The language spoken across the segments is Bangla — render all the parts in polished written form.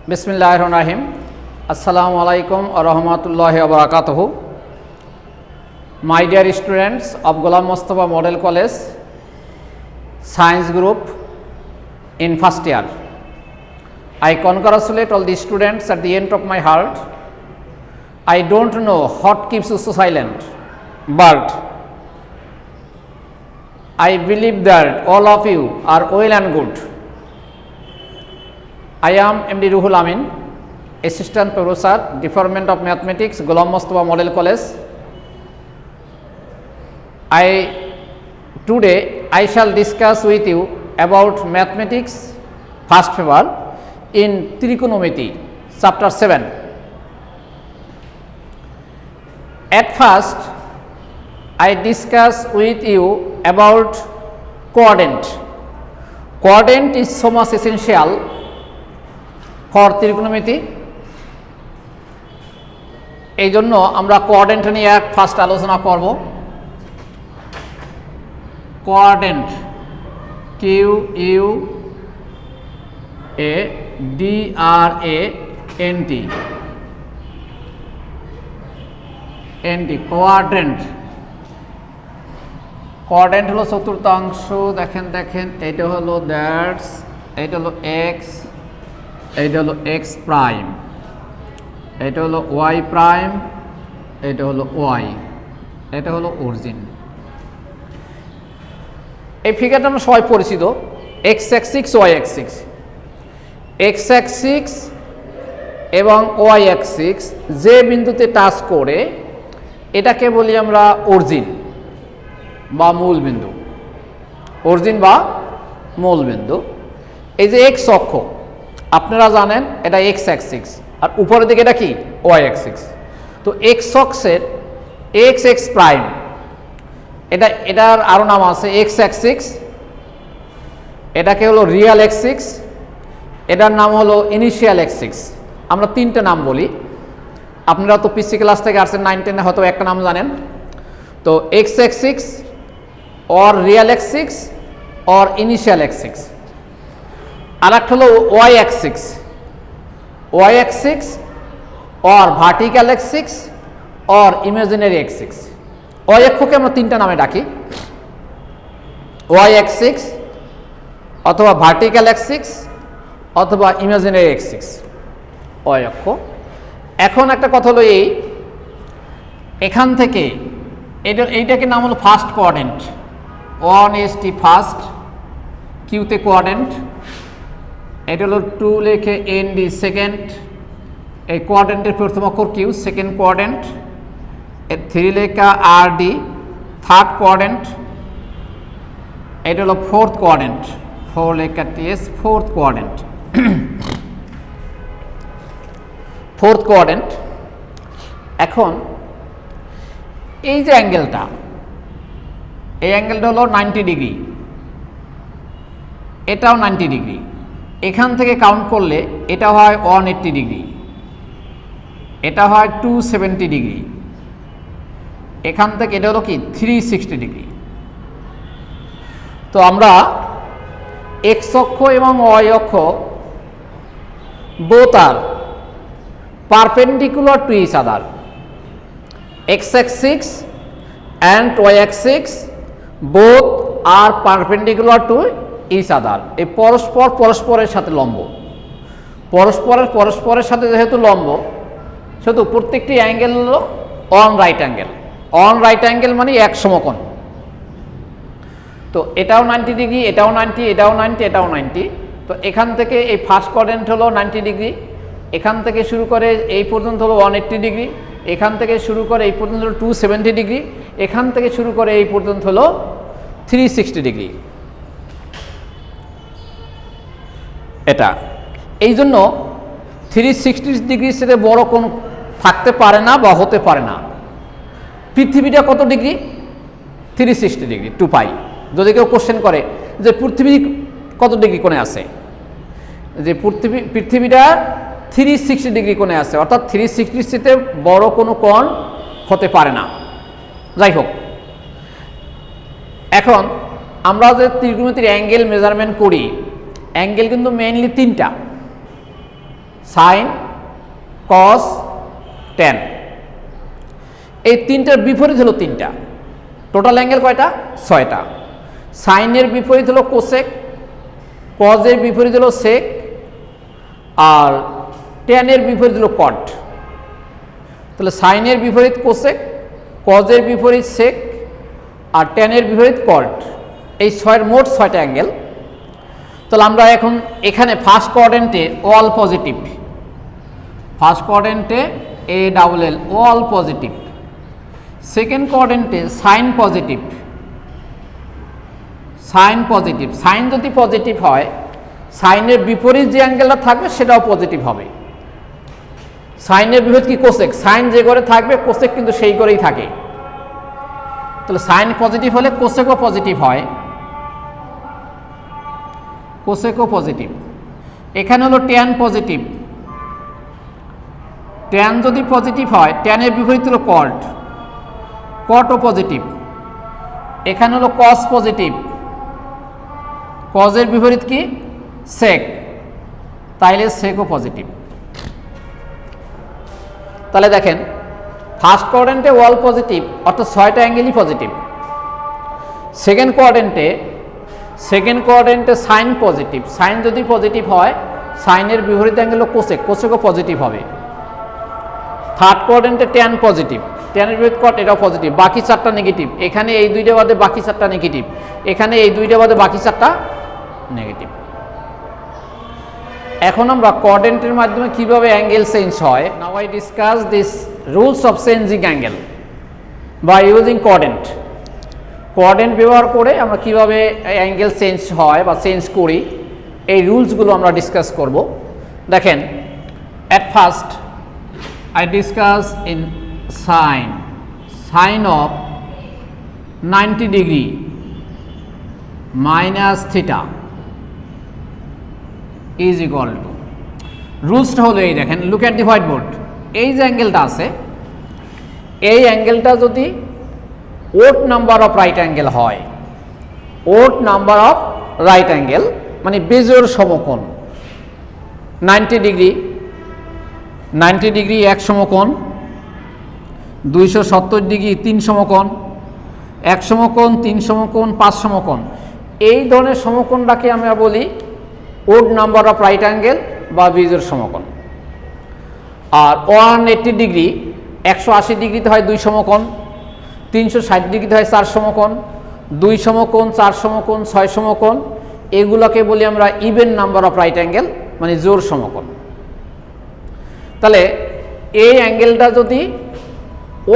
बिस्मिल्लाहिर्रहमानिर्रहीम। अस्सलामु अलैकुम व रहमतुल्लाहि व बरकातुहू। My dear students of Ghulam Mustafa Model College Science Group in first year, I congratulate all the students at the end of my heart. I don't know what keeps you so silent, but I believe that all of you are well and good. I am MD Ruhul Amin, Assistant Professor, Department of Mathematics, Ghulam Mustafa Model College. Today I shall discuss with you about mathematics first paper in trigonometry, chapter 7. At first, I discuss with you about quadrant. Quadrant is so much essential for trigonometry. এই জন্য আমরা কোয়াড্রেন্ট নিয়ে ফার্স্ট আলোচনা করব। Quadrant Q U A D R A N T quadrant. Quadrant হলো চতুর্থাংশ। দেখেন এটা হলো দ্যাটস, এটা হলো এক্স, এটা হলো এক্স প্রাইম, এটা হলো ওয়াই প্রাইম, এটা হলো ওয়াই, এটা হলো অরিজিন। এই ফিগারটা আমরা সবাই পরিচিত, X axis Y axis. X axis এবং ওয়াই অ্যাক্সিস যে বিন্দুতে টাচ করে এটাকে বলি আমরা অরিজিন বা মূল বিন্দু। অরিজিন বা মূল বিন্দু। এই যে এক্স অক্ষ আপনারা জানেন এটা এক্স অ্যাক্সিস, আর উপরের দিকে এটা কি ওয়াই অ্যাক্সিস। তো এক্স অক্ষের এক্স এক্স প্রাইম, এটার আরও নাম আছে এক্স অ্যাক্সিস, এটাকে হলো রিয়াল অ্যাক্সিস, এটার নাম হলো ইনিশিয়াল অ্যাক্সিস। আমরা তিনটে নাম বলি, আপনারা তো পিসি ক্লাস থেকে আসছেন, 9, 10 হয়তো একটা নাম জানেন। তো X axis or real axis or initial axis. আর একটা হলো Y axis, Y axis or vertical axis or imaginary axis. Y অক্ষকে আমরা তিনটা নামে ডাকি, ওয়াই অ্যাক্সিস অথবা ভার্টিক্যাল অ্যাক্সিস অথবা ইমাজিনারি অ্যাক্সিস, ওয়াই অক্ষ। এখন একটা কথা হলো এখান থেকে এইটাকে নাম হলো first quadrant. 1 is the first, কিউতে কোয়াড্রেন্ট, এটা হলো 2 লেখে এন ডি সেকেন্ড। এই কোয়াড্রেন্টের প্রথম অক্ষর কিউ, সেকেন্ড কোয়াড্রেন্ট। 3 লেখা আর ডি, থার্ড কোয়াড্রেন্ট। এটা হলো ফোর্থ কোয়াড্রেন্ট, 4 লেখা টিএস, ফোর্থ কোয়াড্রেন্ট। Fourth quadrant. এখন এই যে অ্যাঙ্গেলটা, এই অ্যাঙ্গেলটা হলো 90 ডিগ্রি, এটাও 90 ডিগ্রি। এখান থেকে কাউন্ট করলে এটা হয় 180 ডিগ্রি, এটা হয় 270 ডিগ্রি, এখান থেকে এটা হলো কি 360 ডিগ্রি। তো আমরা এক্স অক্ষ এবং ওয়াই অক্ষ both are perpendicular to each other. X axis and y axis both are perpendicular to each other. এই পরস্পরের সাথে লম্ব, পরস্পরের সাথে যেহেতু লম্ব, সেহেতু প্রত্যেকটি অ্যাঙ্গেল হলো on right angle. On right angle মানে এক সমকোণ। তো এটাও 90 ডিগ্রি, এটাও 90, এটাও 90, এটাও 90। তো এখান থেকে এই ফার্স্ট কোয়াড্রেন্ট হলো 90 ডিগ্রি, এখান থেকে শুরু করে এই পর্যন্ত হলো 180 ডিগ্রি, এখান থেকে শুরু করে এই পর্যন্ত হলো 270 ডিগ্রি, এখান থেকে শুরু করে এই পর্যন্ত হলো 360 ডিগ্রি। এটা এই জন্য 360 ডিগ্রির সাথে বড় কোন থাকতে পারে না বা হতে পারে না। পৃথিবীটা কত ডিগ্রি? 360 ডিগ্রি, 2 পাই। যদি কেউ কোশ্চেন করে যে পৃথিবী কত ডিগ্রি কোণে আছে, যে পৃথিবীটা 360 ডিগ্রি কোণে আছে, অর্থাৎ 360 থেকে বড় কোনো কোণ হতে পারে না। যাই হোক, এখন আমরা যে ত্রিকোণমিতির অ্যাঙ্গেল মেজারমেন্ট করি, অ্যাঙ্গেল কিন্তু মেইনলি তিনটা। সাইন, কস, ট্যান। এই তিনটার বিপরীত হলো তিনটা। টোটাল অ্যাঙ্গেল কয়টা? 6টা। সাইনের বিপরীত হলো কোসেক, কজের বিপরীত হলো সেক, আর ট্যানের বিপরীত হলো কট। তাহলে সাইনের বিপরীত কোসেক, কজের বিপরীত সেক, আর ট্যানের বিপরীত কট। এই মোট 6টা অ্যাঙ্গেল। তাহলে আমরা এখন এখানে ফার্স্ট কোয়াড্রেন্টে অল পজিটিভ, ফার্স্ট কোয়াড্রেন্টে ALL অল পজিটিভ, সেকেন্ড কোয়াড্রেন্টে sine positive, sine positive. Sine যদি পজিটিভ হয়, সাইনের বিপরীত যে অ্যাঙ্গেলটা থাকবে সেটাও পজিটিভ হবে। সাইনের বিপরীত কি? কোসেক। সাইন যে ঘরে থাকবে কোসেক কিন্তু সেই ঘরেই থাকে। তাহলে সাইন পজিটিভ হলে কোসেকও পজিটিভ হয়, কোসেকও পজিটিভ। এখানে হলো ট্যান পজিটিভ। ট্যান যদি পজিটিভ হয়, ট্যানের বিপরীত হলো কট, কটও পজিটিভ। এখানে হলো কস পজিটিভ, কজের বিপরীত কি? সেক, তাইলে সেকও পজিটিভ। তাহলে দেখেন ফার্স্ট কোয়াড্রেন্টে অল পজিটিভ, অর্থাৎ 6টা অ্যাঙ্গেলই পজিটিভ। সেকেন্ড কোয়াড্রেন্টে সাইন পজিটিভ। সাইন যদি পজিটিভ হয়, সাইনের বিপরীত অ্যাঙ্গেল হলো কোসেক, কোসেকও পজিটিভ হবে। থার্ড কোয়াড্রেন্টে ট্যান পজিটিভ, ট্যানের বিপরীত কট, এটাও পজিটিভ। বাকি 4টা নেগেটিভ। এখানে এই 2টা বাদে বাকি 4টা নেগেটিভ, এখানে এই 2টা বাদে বাকি 4টা নেগেটিভ। এখন আমরা কোয়াড্রেন্টের মাধ্যমে কিভাবে অ্যাঙ্গেল চেঞ্জ হয়। Now I discuss this rules of changing angle by using quadrant. Quadrant ব্যবহার করে আমরা কিভাবে অ্যাঙ্গেল চেঞ্জ হয় বা চেঞ্জ করি, এই রুলসগুলো আমরা ডিসকাস করব। দেখেন, at first I discuss in sine of 90 degree minus theta is equal to, রুলসটা হলো এই দেখেন, look at the whiteboard. এই যে অ্যাঙ্গেলটা আছে, এই অ্যাঙ্গেলটা যদি odd number of right angle হয়, odd number of right angle মানে বেজোড় সমকোণ, 90 ডিগ্রি, 90 ডিগ্রি 1 সমকোণ, 270 ডিগ্রি 3 সমকোণ, 1 সমকোণ, 3 সমকোণ, 5 সমকোণ, এই ধরনের সমকোণটাকে আমরা বলি ode number of right angle বা বিজোড় সমকোণ। আর 180 ডিগ্রি, 180 ডিগ্রিতে হয় 2 সমকোণ, 360 ডিগ্রিতে হয় 4 সমকোণ, 2 সমকোণ, 4 সমকোণ, 6 সমকোণ, এগুলোকে বলি আমরা even number of right angle মানে জোড় সমকোণ। তাহলে এই অ্যাঙ্গেলটা যদি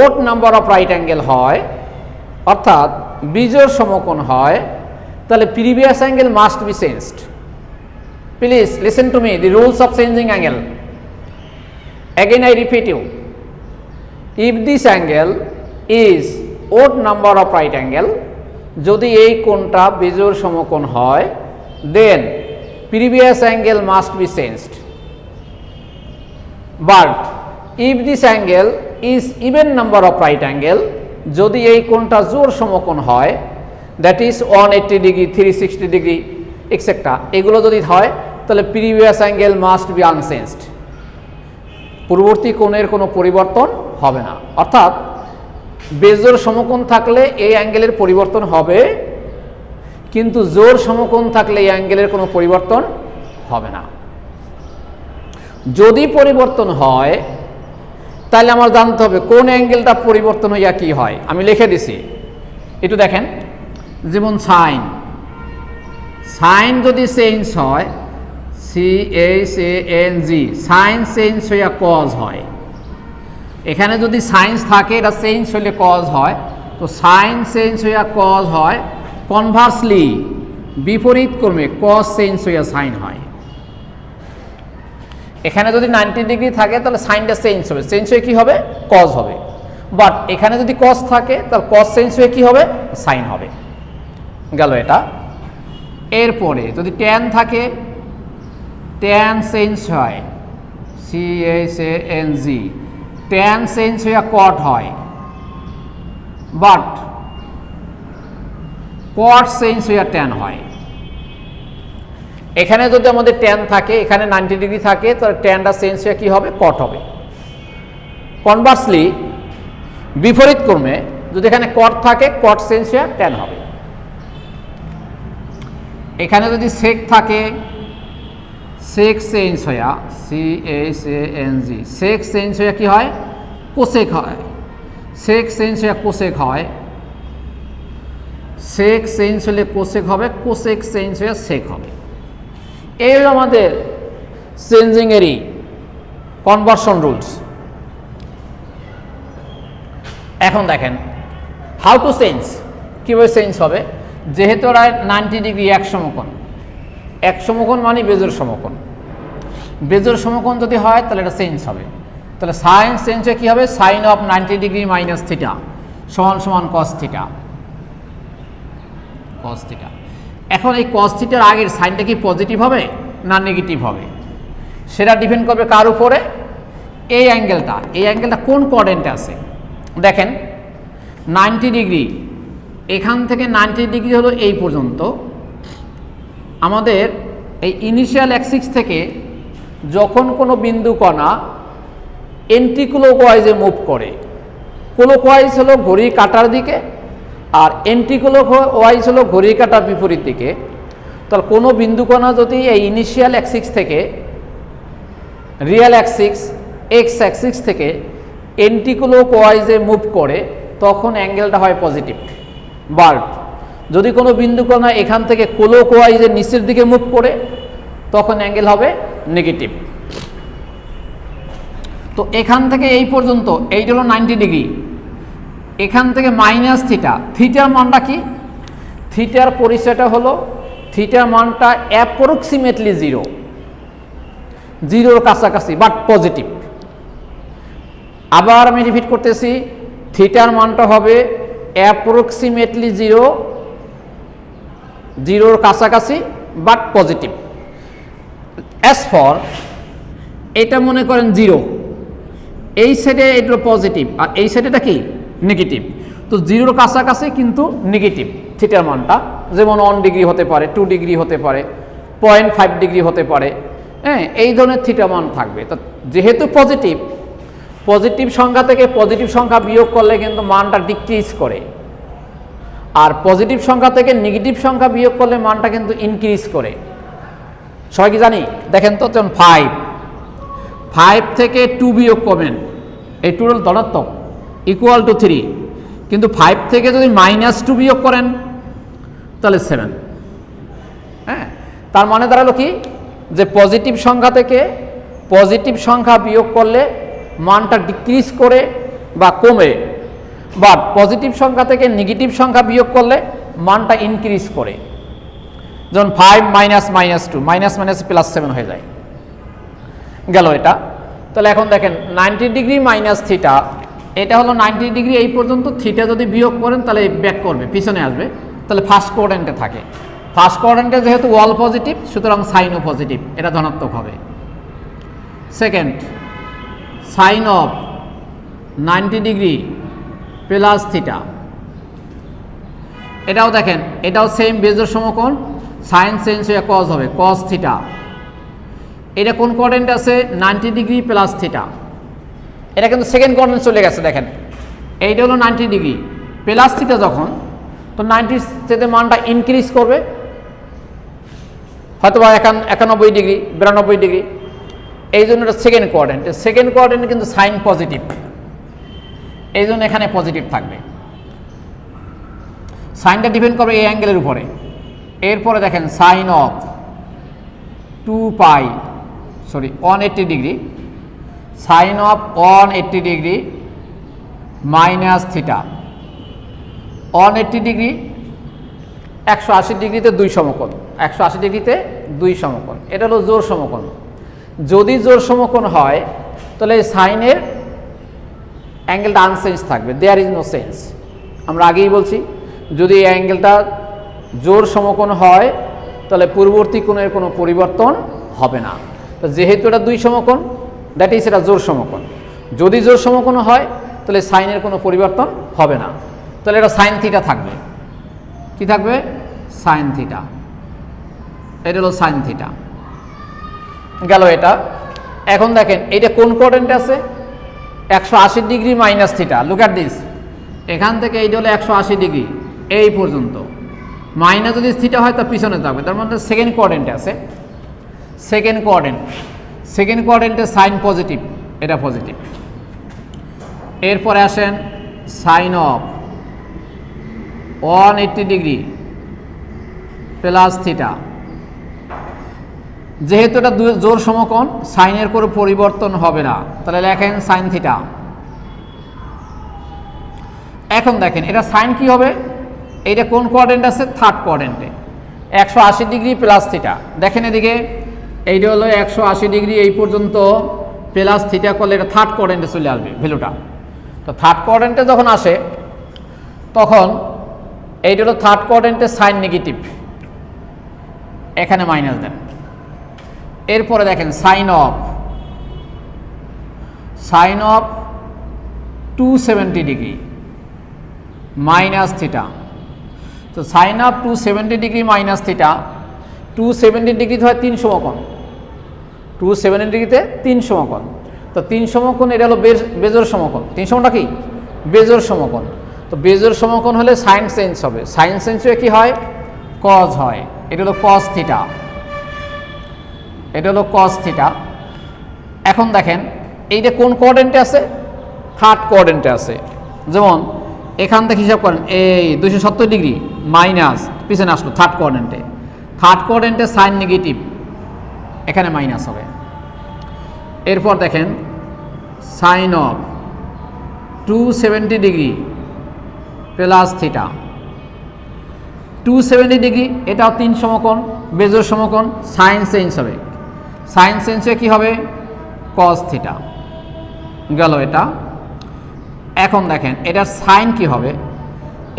odd number of right angle হয়, অর্থাৎ বিজোড় সমকোণ হয়, তাহলে previous angle must be changed. Please listen to me, the rules of changing angle. Again I repeat you, if this angle is odd number of right angle, যদি এই কোণটা বিজোড় সমকোণ হয়, then previous angle must be changed. But if this angle is even number of right angle, যদি এই কোণটা জোড় সমকোণ হয়, that is 180 degree, 360 degree etcetera, এগুলো যদি হয়, তাহলে previous angle must be unchanged. পূর্ববর্তী কোণের কোনো পরিবর্তন হবে না। অর্থাৎ বেজোড় সমকোণ থাকলে এই অ্যাঙ্গেলের পরিবর্তন হবে, কিন্তু জোড় সমকোণ থাকলে এই অ্যাঙ্গেলের কোনো পরিবর্তন হবে না। যদি পরিবর্তন হয়, তাহলে আমার জানতে হবে কোন অ্যাঙ্গেলটা পরিবর্তন হইয়া কি হয়। আমি লিখে দিছি, একটু দেখেন। যেমন সাইন, সাইন যদি চেঞ্জ হয়, CHANG, সাইন চেঞ্জ হইয়া কজ হয়। এখানে যদি সাইন্স থাকে, এটা চেঞ্জ হইলে কজ হয়, তো সাইন চেঞ্জ হইয়া কজ হয়। কনভার্সলি বিপরীত ক্রমে কজ চেঞ্জ হইয়া সাইন হয়। এখানে যদি 90 ডিগ্রি থাকে, তাহলে সাইনটা চেঞ্জ হবে, চেঞ্জ হয়ে কি হবে? কজ হবে। বাট এখানে যদি কজ থাকে, তাহলে কজ চেঞ্জ হয়ে কি হবে? সাইন হবে। গেল এটা। এরপরে যদি ট্যান থাকে, ট্যান চেঞ্জ হয়, CHANG, ট্যান চেঞ্জ হইয়া কট হয়। বাট কট চেঞ্জ হইয়া ট্যান হয়। এখানে যদি আমাদের ট্যান থাকে, এখানে 90 ডিগ্রি থাকে, তাহলে ট্যানটা চেঞ্জ হয়ে কী হবে? কট হবে। কনভার্সলি বিপরীত ক্রমে যদি এখানে কট থাকে, কট চেঞ্জ হয়ে ট্যান হবে। এখানে যদি সেক থাকে, সেক চেঞ্জ হয়ে CHANG, সেক চেঞ্জ হয়ে কী হয়? কোসেক হয়। সেক চেঞ্জ হয়ে কোসেক হয়, সেক চেঞ্জ হলে কোসেক হবে, কোসেক চেঞ্জ হয়ে সেক হবে। এই হলো আমাদের চেঞ্জিংয়েরই কনভার্সন রুলস। এখন দেখেন হাউ টু চেঞ্জ, কীভাবে চেঞ্জ হবে। যেহেতু ওরা 90 ডিগ্রি এক সমকোণ, এক সমকোণ মানে বেজোড় সমকোণ, বেজোড় সমকোণ যদি হয় তাহলে এটা চেঞ্জ হবে। তাহলে সাইন চেঞ্জ হয়ে কী হবে? Sine of 90 degree minus theta সমান সমান কস থিটা, কস থিটা। এখন এই কস থিটার আগের সাইনটা কি পজিটিভ হবে না নেগেটিভ হবে, সেটা ডিপেন্ড করবে কার উপরে? এই অ্যাঙ্গেলটা, এই অ্যাঙ্গেলটা কোন কোয়াড্রেন্টে আছে। দেখেন 90 ডিগ্রি, এখান থেকে 90 ডিগ্রি হলো এই পর্যন্ত। আমাদের এই ইনিশিয়াল অ্যাক্সিস থেকে যখন কোনো বিন্দু কণা এন্টিক্লোকওয়াইজে মুভ করে, ক্লোকওয়াইজ হলো ঘড়ির কাঁটার দিকে আর এন্টিক্লোকওয়াইজ হলো ঘড়ির কাঁটার বিপরীত দিকে, তাহলে কোনো বিন্দু কণা যদি এই ইনিশিয়াল অ্যাক্সিস থেকে রিয়েল অ্যাক্সিস এক্স অ্যাক্সিস থেকে এন্টিক্লোকওয়াইজে মুভ করে, তখন অ্যাঙ্গেলটা হয় পজিটিভ। বাট যদি কোনো বিন্দু কণা এখান থেকে ক্লোকওয়াইজের নিচের দিকে মুভ করে, তখন অ্যাঙ্গেল হবে নেগেটিভ। তো এখান থেকে এই পর্যন্ত এইটা হলো 90 ডিগ্রি, এখান থেকে মাইনাস থিটা, থিটার মানটা কি? থিটার পরিচয়টা হলো, থিটার মানটা অ্যাপ্রক্সিমেটলি জিরো, জিরোর কাছাকাছি বাট পজিটিভ। আবার আমি রিপিট করতেছি, থিটার মানটা হবে অ্যাপ্রক্সিমেটলি জিরো, জিরোর কাছাকাছি বাট পজিটিভ। অ্যাজ ফর এটা মনে করেন জিরো, এই সাইডে এটা পজিটিভ আর এই সাইডেটা কি নেগেটিভ, তো জিরোর কাছাকাছি কিন্তু নেগেটিভ থিটার মানটা, যেমন 1 ডিগ্রি হতে পারে, 2 ডিগ্রি হতে পারে, 0.5 ডিগ্রি হতে পারে, হ্যাঁ, এই ধরনের থিটা মান থাকবে। তো যেহেতু পজিটিভ, পজিটিভ সংখ্যা থেকে পজিটিভ সংখ্যা বিয়োগ করলে কিন্তু মানটা ডিক্রিজ করে, আর পজিটিভ সংখ্যা থেকে নেগেটিভ সংখ্যা বিয়োগ করলে মানটা কিন্তু ইনক্রিজ করে। সবাই কি জানি? দেখেন তো, যেমন 5 থেকে 2 বিয়োগ করবেন, এই 2 ধনাত্মক ইকুয়াল টু 3, কিন্তু 5 থেকে যদি -2 বিয়োগ করেন তাহলে 7। হ্যাঁ, তার মানে দাঁড়ালো কি, যে পজিটিভ সংখ্যা থেকে পজিটিভ সংখ্যা বিয়োগ করলে মানটা ডিক্রিজ করে বা কমে, বাট পজিটিভ সংখ্যা থেকে নেগেটিভ সংখ্যা বিয়োগ করলে মানটা ইনক্রিজ করে। যেমন 5 -2 -7 হয়ে যায়, গেল এটা। তাহলে এখন দেখেন 90 ডিগ্রি মাইনাস থিটা, এটা হলো 90 ডিগ্রি এই পর্যন্ত, থিটা যদি বিয়োগ করেন তাহলে ব্যাক করবে, পিছনে আসবে, তাহলে ফার্স্ট কোয়াড্রেন্টে থাকে। ফার্স্ট কোয়াড্রেন্টে যেহেতু ওয়াল পজিটিভ, সুতরাং সাইনও পজিটিভ, এটা ধনাত্মক হবে। Second, sine of 90 degree plus theta, এটাও দেখেন, এটাও সেম বেজোড় সমকোণ, সাইন চেঞ্জ হয়ে কজ হবে, কজ থিটা। এটা কোন কোয়াড্রেন্টে আছে? 90 ডিগ্রি প্লাস থিটা, এটা কিন্তু সেকেন্ড কোয়াড্রেন্ট চলে গেছে। দেখেন এইটা হলো 90 ডিগ্রি প্লাস থিটা, যখন তো 90 থেকে মানটা ইনক্রিজ করবে, হয়তো বা 91 ডিগ্রি 92 ডিগ্রি, এই জন্য এটা সেকেন্ড কোয়াড্রেন্ট। সেকেন্ড কোয়াড্রেন্টে কিন্তু সাইন পজিটিভ, এই জন্য এখানে পজিটিভ থাকবে। সাইনটা ডিপেন্ড করবে এই অ্যাঙ্গেলের উপরে। এরপরে দেখেন sine of 180 degree, sine of 180 degree minus theta. 180 degree 180 ডিগ্রিতে 2 সমকোণ, 180 ডিগ্রিতে 2 সমকোণ, এটা হলো জোড় সমকোণ। যদি জোড় সমকোণ হয় তাহলে সাইনের অ্যাঙ্গেলটা আনচেঞ্জ থাকবে, দেয়ার ইজ নো চেঞ্জ। আমরা আগেই বলছি, যদি এই অ্যাঙ্গেলটা জোড় সমকোণ হয় তাহলে পূর্ববর্তী কোণের কোনো পরিবর্তন হবে না। তো যেহেতু এটা 2 সমকোণ, দ্যাট ইজ এটা জোড় সমকোণ। যদি জোড় সমকোণ হয় তাহলে সাইনের কোনো পরিবর্তন হবে না, তাহলে এটা সাইন থিটা থাকবে। কি থাকবে? Sine theta. এটা হলো সাইন থিটা। গেল এটা। এখন দেখেন এটা কোন কোঅর্ডিনেটে আছে, 180 degree minus theta. Look at this, এখান থেকে এইটা হলো 180 ডিগ্রি এই পর্যন্ত, মাইনাস যদি থিটা হয় তা পিছনে থাকবে, তার মানে সেকেন্ড কোঅর্ডিনেটে আছে। সেকেন্ড কোঅর্ডিনেটে সাইন পজিটিভ, এটা পজিটিভ। এরপরে আসেন sine of 180 degree plus theta. যেহেতু এটা জোর সমকোণ, সাইনের কোনো পরিবর্তন হবে না, তাহলে লেখেন সাইন থিটা। এখন দেখেন এটা সাইন কি হবে, এইটা কোন কোঅর্ডিনেট আছে, থার্ড কোঅর্ডিনেটে, 180 ডিগ্রি প্লাস থিটা। দেখেন এদিকে এইটা হলো 180 ডিগ্রি এই পর্যন্ত প্লাস থিটা করলে এটা থার্ড কোঅর্ডিনেটে চলে আসবে ভ্যালুটা। তো থার্ড কোঅর্ডিনেটে যখন আসে তখন এইটা হলো থার্ড কোঅর্ডিনেটে সাইন নেগেটিভ, এখানে মাইনাস দেন। এরপরে দেখেন sine of 270 degree minus theta. তো sine of 270 degree minus theta, 270 ডিগ্রিতে হয় 3 সমকোণ, 270 ডিগ্রিতে 3 সমকোণ। তো 3 সমকোণ এটা হলো বেজোড় সমকোণ। 3 সমকোণটা কি, বেজোড় সমকোণ। তো বেজোড় সমকোণ হলে সাইন চেঞ্জ হবে, সাইন চেঞ্জ হয়ে কি হয়, কজ হয়। এটা হলো কজ থিটা, এটা হলো কজ থিটা। এখন দেখেন এইটা কোন কোঅর্ডিনেটে আছে, থার্ড কোঅর্ডিনেটে আছে। যেমন এখান থেকে হিসাব করেন, এই 270 ডিগ্রি মাইনাস পিছনে আসলো থার্ড কোঅর্ডিনেটে সাইন নেগেটিভ, এখানে মাইনাস হবে। এরপর দেখেন sine of 270 degree plus theta. 270 degree এটাও 3 সমকোণ, বেজোড় সমকোণ, সাইন চেঞ্জ হবে, সাইন চেঞ্জ হয়ে কী হবে, কস থিটা। গেল এটা। এখন দেখেন এটার সাইন কি হবে,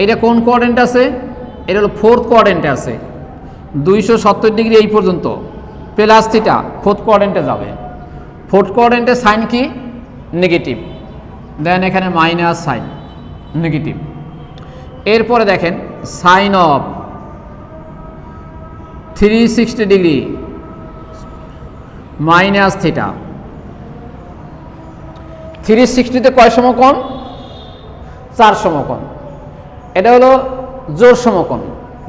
এটা কোন কোঅর্ডিনেটে আছে, এটা হলো ফোর্থ কোঅর্ডিনেটে আছে, 270 ডিগ্রি এই পর্যন্ত প্লাস থিটা ফোর্থ কোঅর্ডিনেটে যাবে। ফোর্থ কোঅর্ডিনেটে সাইন কি, নেগেটিভ, দেন এখানে মাইনাস সাইন নেগেটিভ। এরপরে দেখেন sine of 360 degree minus theta. 360-তে কয় সমকোণ, 4 সমকোণ। এটা হলো জোড় সমকোণ,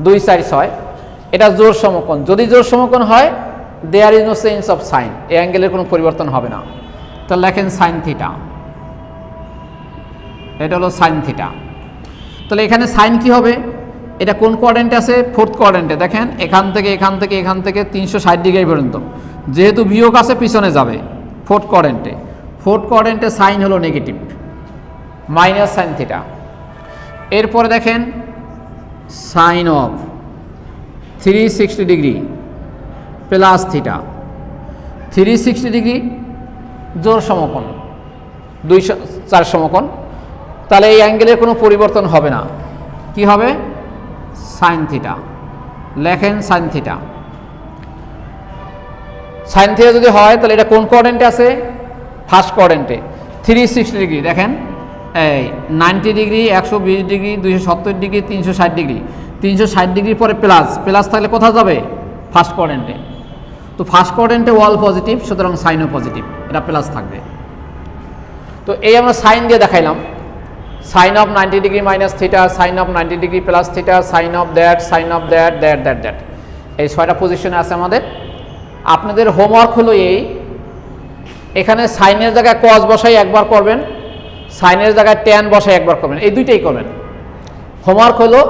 2 4 6, এটা জোড় সমকোণ। যদি জোড় সমকোণ হয় there is no change of sign, এই অ্যাঙ্গেলের কোনো পরিবর্তন হবে না। তো লেখেন সাইন থিটা, এটা হলো সাইন থিটা। তাহলে এখানে সাইন কি হবে, এটা কোন কোঅর্ডিনেটে আছে, ফোর্থ কোঅর্ডিনেটে। দেখেন এখান থেকে 360 ডিগ্রি পর্যন্ত, যেহেতু বিয়োগ আছে পিছনে যাবে, ফোর্থ কোঅর্ডিনেটে সাইন হলো নেগেটিভ, মাইনাস সাইন থিটা। এরপরে দেখেন sine of 360 degree plus theta. 360 degree জোড় সমকোণ, 2 4 সমকোণ, তাহলে এই অ্যাঙ্গেলের কোনো পরিবর্তন হবে না, কি হবে, সাইন থিটা। লেখেন সাইন থিটা। সাইন থিটা যদি হয় তাহলে এটা কোন কোঅর্ডিনেটে আছে, ফার্স্ট কোঅর্ডিনেটে। 360 ডিগ্রি দেখেন এই 90 degree, 120 degree, 270 degree, 360 degree. 360 degree পরে প্লাস থাকলে কোথাও যাবে, ফার্স্ট কোঅর্ডিনেটে। তো ফার্স্ট কোঅর্ডিনেটে ওয়াল পজিটিভ, সুতরাং সাইনও পজিটিভ, এটা প্লাস থাকবে। তো এই আমরা সাইন দিয়ে দেখাইলাম, sine of 90 degree minus theta, sine of 90 degree plus theta, sine of that, sine of that, that. এই 6টা পজিশনে আছে আমাদের। আপনাদের হোমওয়ার্ক হলো এই, এখানে সাইনের জায়গায় কস বসাই একবার করবেন, সাইনের জায়গায় ট্যান বসাই একবার করবেন, এই দুইটাই করবেন। হোমওয়ার্ক হলো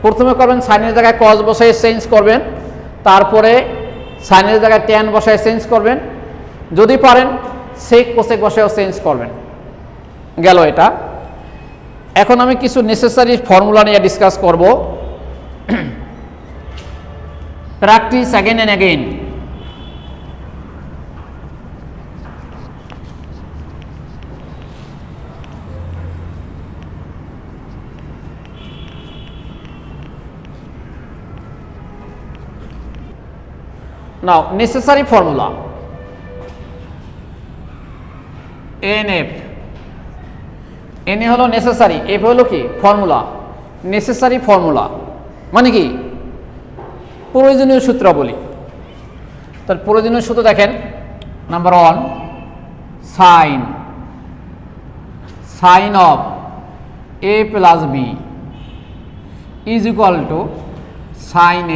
প্রথমে করবেন সাইনের জায়গায় কস বসাই চেঞ্জ করবেন, তারপরে সাইনের জায়গায় ট্যান বসাই চেঞ্জ করবেন, যদি পারেন সেক কোসেক বসাইও চেঞ্জ করবেন। গেল এটা। এখন আমি কিছু নেসেসারি ফর্মুলা নিয়ে ডিসকাস করব। Practice again and again. Now, necessary formula. NF. NA হলো নেসেসারি, F হলো কি ফর্মুলা। নেসেসারি ফর্মুলা মানে কি, প্রয়োজনীয় সূত্রাবলী। তার প্রয়োজনীয় সূত্র দেখেন, number 1 sine of a plus b is equal to sine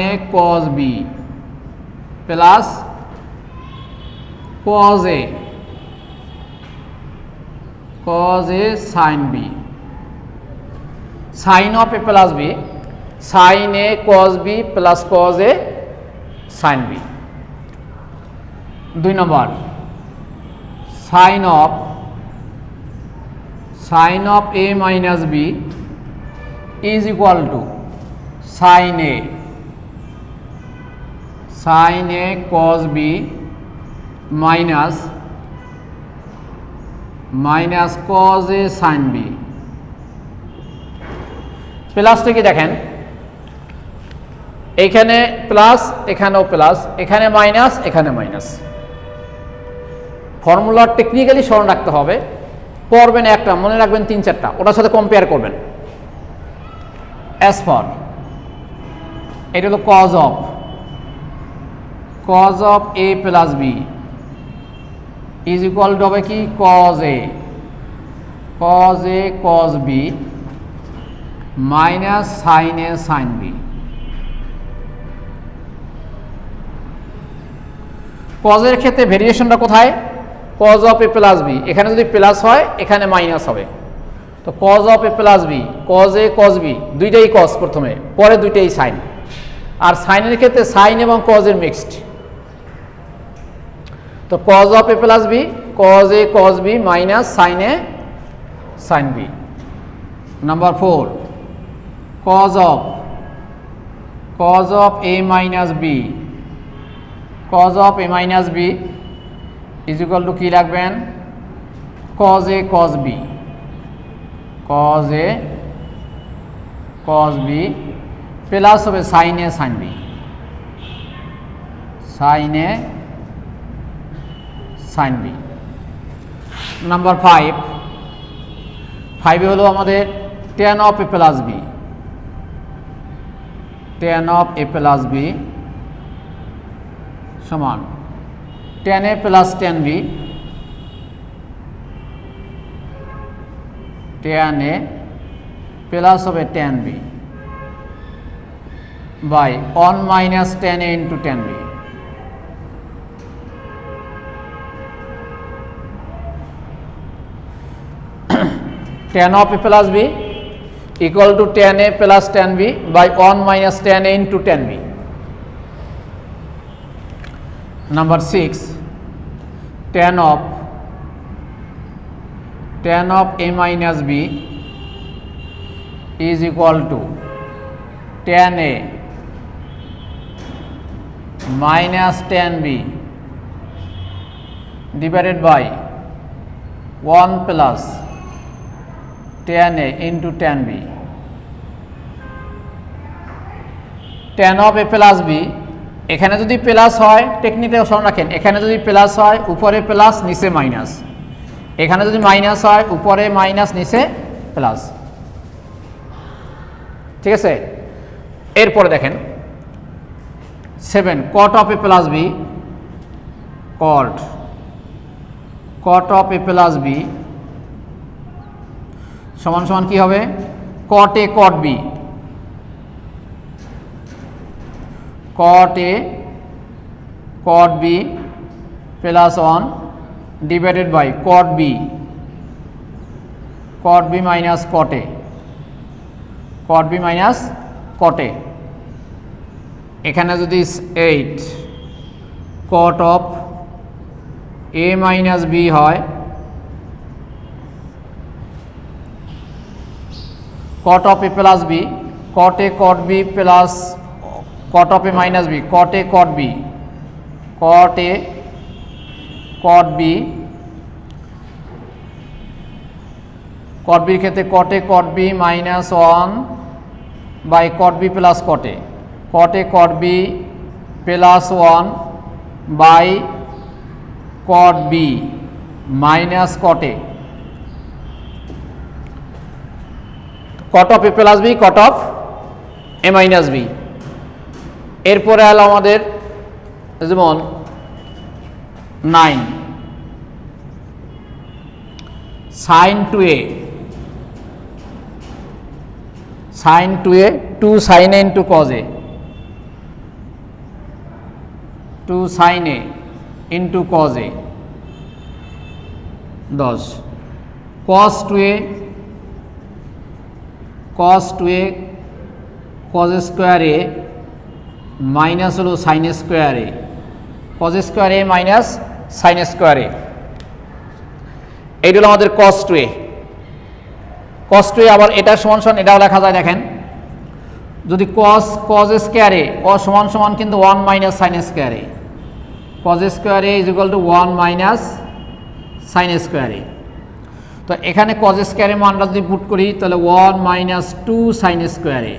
a cos b plus cos a sin b। Sine of a plus b, sine a cos b plus cos a sin b। 2 number sine of a minus b is equal to sine a cos b minus cos a sin b। প্লাসটাকে দেখেন, এইখানে প্লাস, এখানেও প্লাস, এখানে মাইনাস, এখানে মাইনাস। ফর্মুলা টেকনিক্যালি স্মরণ রাখতে হবে, পড়বেন একটা, মনে রাখবেন 3-4টা, ওটার সাথে কম্পেয়ার করবেন। অ্যাজ ফর, এটা হলো cos of a plus b is equal to হবে কি cos a cos b minus sin a sin b। কজের ক্ষেত্রে ভেরিয়েশনটা কোথায়? cos of a plus b, এখানে যদি প্লাস হয় এখানে মাইনাস হবে, তো cos of a plus b, cos a cos b, দুইটাই cos প্রথমে, পরে দুইটাই sin। আর সাইনের ক্ষেত্রে সাইন এবং cos এর মিক্সড, তো cos of a plus b, cos a cos b minus sin a sin b। Number 4 cos of a minus b, cos of a minus b is equal to কি রাখবেন cos a cos b, cos a cos b plus হবে sin a sin b, sin a sin b। Number 5 হলো আমাদের tan of a plus b, tan of a plus b সমান tan a plus tan b, tan a plus হবে tan b by 1 minus tan a into tan b। tan of a plus b equal to tan a plus tan b by 1 minus tan a into tan b। Number 6 tan of a minus b is equal to tan a minus tan b divided by 1 plus tan a into tan b। tan of a plus b, এখানে যদি প্লাস হয়, টেকনিকটা স্মরণ রাখেন, এখানে যদি প্লাস হয় উপরে প্লাস নিচে মাইনাস, এখানে যদি মাইনাস হয় উপরে মাইনাস নিচে প্লাস, ঠিক আছে। এরপরে দেখেন 7 cot of a plus b, cot of a plus b সমান সমান কি হবে cot a cot b, cot a cot b plus 1 divided by cot b minus cot a, cot b minus cot a। এখানে যদি 8 cot of a minus b হয়, cot of a plus b, cot a cot b plus cot of a minus b, cot a cot b, cot a cot b, cot b ক্ষেত্রে cot a cot b minus 1 by cot b plus cot a, cot a cot b plus 1 by cot b minus cot a, cot of a plus b, cot of A minus B. এরপরে হলো আমাদের যেমন 9 sine two A 2 sine A into cos A 2 sine A into cos A 10 cos two A cos square A minus হলো sine square A cos square A minus sine square A. এইটা হলো আমাদের কস টু এ। কস টু এ আবার এটা সমান সমান এটাও লেখা যায়। দেখেন যদি কজ স্কোয়ার এ সমান সমান কিন্তু 1 minus sine square A cos square A is equal to 1 minus sine square A. তো এখানে কজ স্কোয়ার এর মানটা যদি পুট করি তাহলে 1 মাইনাস 2 সাইন স্কোয়ার এ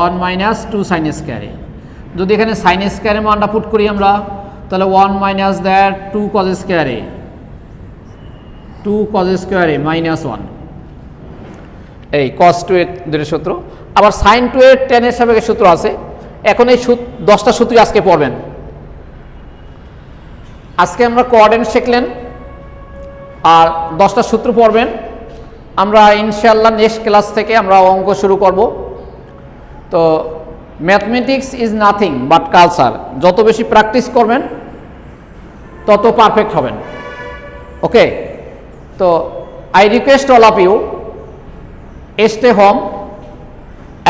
1 মাইনাস 2 সাইন স্কোয়ার এ। যদি এখানে সাইন স্কোয়ার এর মানটা পুট করি আমরা তাহলে 1 minus that 2 cause square A 2 cause square A minus 1। এই কস টু এর দুটো সূত্র। আবার সাইন টু এর টেন এর সাপেক্ষে সূত্র আছে। এখন এই 10টা সূত্রই আজকে পড়বেন। আজকে আমরা কোঅর্ডিনেট শিখলেন আর 10টা সূত্র পড়বেন। আমরা ইনশাআল্লাহ নেক্সট ক্লাস থেকে আমরা অঙ্ক শুরু করব। তো mathematics is nothing but culture. যত বেশি প্র্যাকটিস করবেন তত পারফেক্ট হবেন। ওকে, তো I request all of you stay home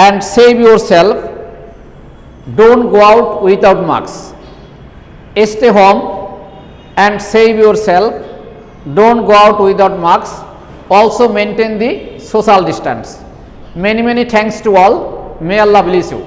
and save yourself. Don't go out without marks. Stay home and save yourself. Don't go out without marks. Also maintain the social distance. Many thanks to all. May Allah bless you.